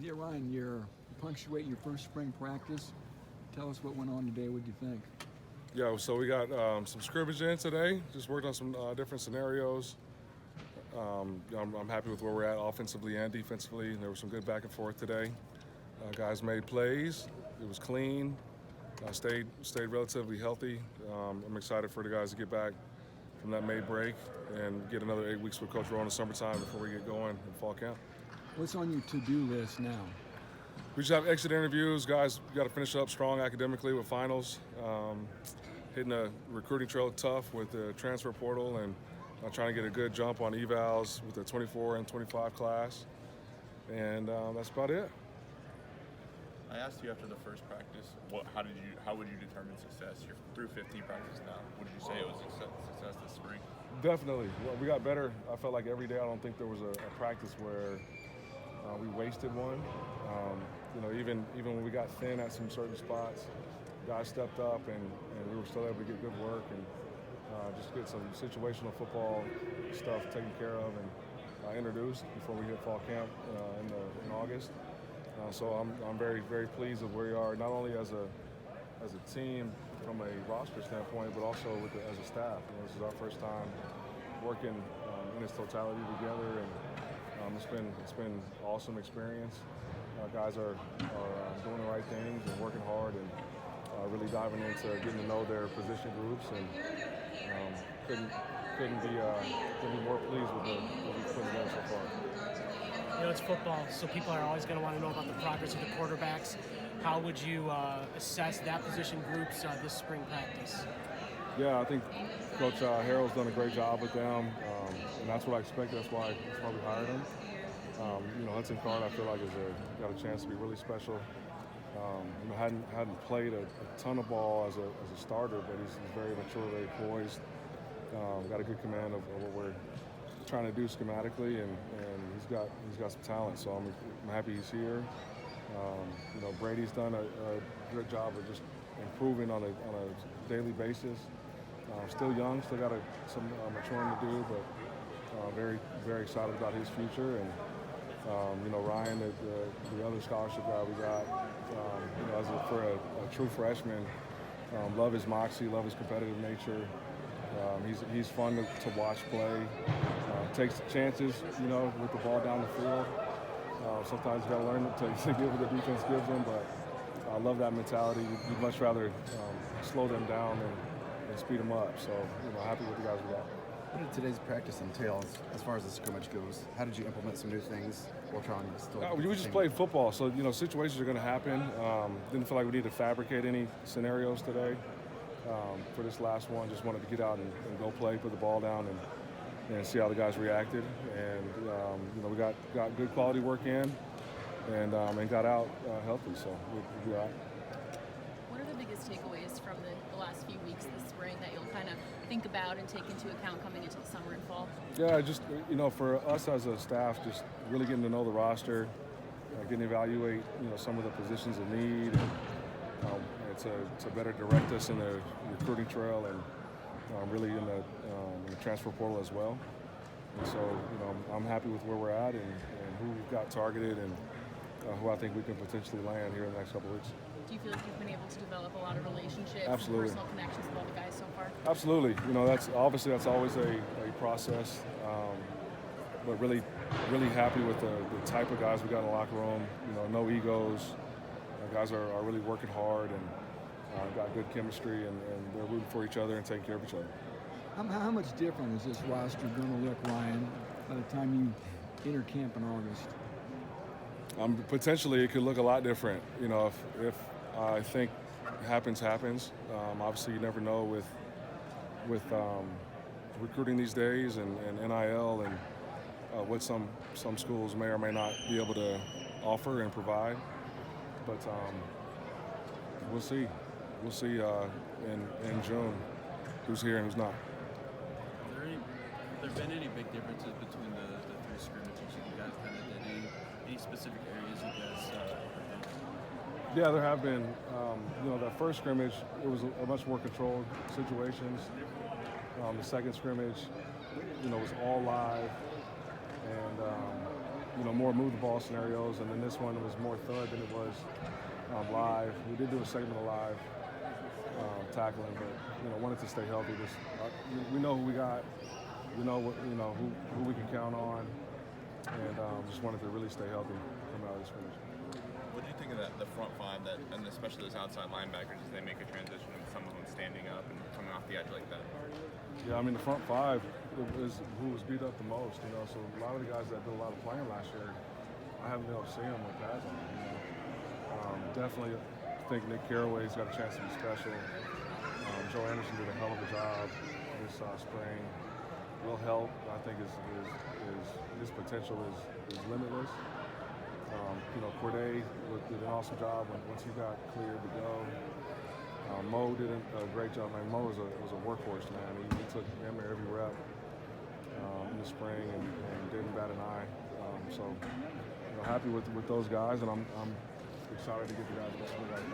Yeah, Ryan, you're punctuating your first spring practice. Tell us what went on today. What do you think? Yeah, so we got some scrimmage in today. Just worked on some different scenarios. I'm happy with where we're at offensively and defensively. There was some good back and forth today. Guys made plays. It was clean. Stayed relatively healthy. I'm excited for the guys to get back from that May break and get another 8 weeks with Coach Rowe in the summertime before we get going in fall camp. What's on your to-do list now? We just have exit interviews. Guys got to finish up strong academically with finals. Hitting the recruiting trail tough with the transfer portal and trying to get a good jump on evals with the 24 and 25 class. And that's about it. I asked you after the first practice, how would you determine success? You're through 15 practices now. Would you say it was a success this spring? Definitely. Well, we got better. I felt like every day. I don't think there was a practice where we wasted one. Even when we got thin at some certain spots, guys stepped up and we were still able to get good work and just get some situational football stuff taken care of and introduced before we hit fall camp in August. So I'm very, very pleased with where we are, not only as a team from a roster standpoint, but also as a staff. This is our first time working in its totality together, and it's been awesome experience. Guys are doing the right things and working hard and really diving into getting to know their position groups, and couldn't be more pleased with what we've put together so far. It's football, so people are always going to want to know about the progress of the quarterbacks. How would you assess that position groups this spring practice? Yeah, I think Coach Harrell's done a great job with them, and that's what I expected. That's why we hired him. Hudson Card, I feel like, got a chance to be really special. Hadn't played a ton of ball as a starter, but he's very mature, very poised. Got a good command of what we're trying to do schematically, and he's got some talent. So I'm happy he's here. Brady's done a good job of just improving on a daily basis. Still young, still got some maturing to do, but very, very excited about his future. And Ryan, the other scholarship guy we got, for a true freshman, love his moxie, love his competitive nature. He's fun to watch play. Takes chances, with the ball down the field. Sometimes you got to learn to give what the defense gives them, but I love that mentality. You'd much rather slow them down and speed them up. So, happy with the guys we got. What did today's practice entail as far as the scrimmage goes? How did you implement some new things while trying to still? We just played football, so situations are going to happen. Didn't feel like we needed to fabricate any scenarios today. For this last one, just wanted to get out and go play, put the ball down, and see how the guys reacted. And we got good quality work in, and got out healthy, so we'll be all right. What are the biggest takeaways from the last few weeks this spring that you'll kind of think about and take into account coming into the summer and fall? Yeah, just for us as a staff, just really getting to know the roster, getting to evaluate some of the positions of need, and to better direct us in the recruiting trail and really in the transfer portal as well. And so I'm happy with where we're at and who we've got targeted and who I think we can potentially land here in the next couple of weeks. Do you feel like you've been able to develop a lot of relationships Absolutely. and personal connections with all the guys so far? Absolutely. That's always a process, but really happy with the type of guys we got in the locker room. No egos. Guys are really working hard and got good chemistry, and they're rooting for each other and taking care of each other. How much different is this roster going to look, Ryan, by the time you enter camp in August? Potentially, it could look a lot different. If I think happens. Obviously, you never know with recruiting these days and NIL and what some schools may or may not be able to offer and provide. But we'll see. We'll see in June who's here and who's not. Have there been any big differences between the three scrimmages you guys kind of did? Any specific areas you guys Yeah, there have been. That first scrimmage, it was a much more controlled situations. The second scrimmage, was all live, and more move the ball scenarios, and then this one was more thud than it was live. We did do a segment of live tackling, but wanted to stay healthy. Just we know who we got, who we can count on, and just wanted to really stay healthy coming out of this scrimmage. What do you think of the front five, and especially those outside linebackers as they make a transition and some of them standing up and coming off the edge like that? Yeah, I mean, the front five is who was beat up the most, so a lot of the guys that did a lot of playing last year, I haven't been able to see them with pads on. Definitely think Nick Carraway's got a chance to be special. Joe Anderson did a hell of a job this spring. Will help. I think his potential is limitless. Corday did an awesome job once he got cleared to go. Mo did a great job. Man, Mo was a workhorse, man. He took damn near every rep in the spring and didn't bat an eye. So happy with those guys, and I'm excited to get the other guys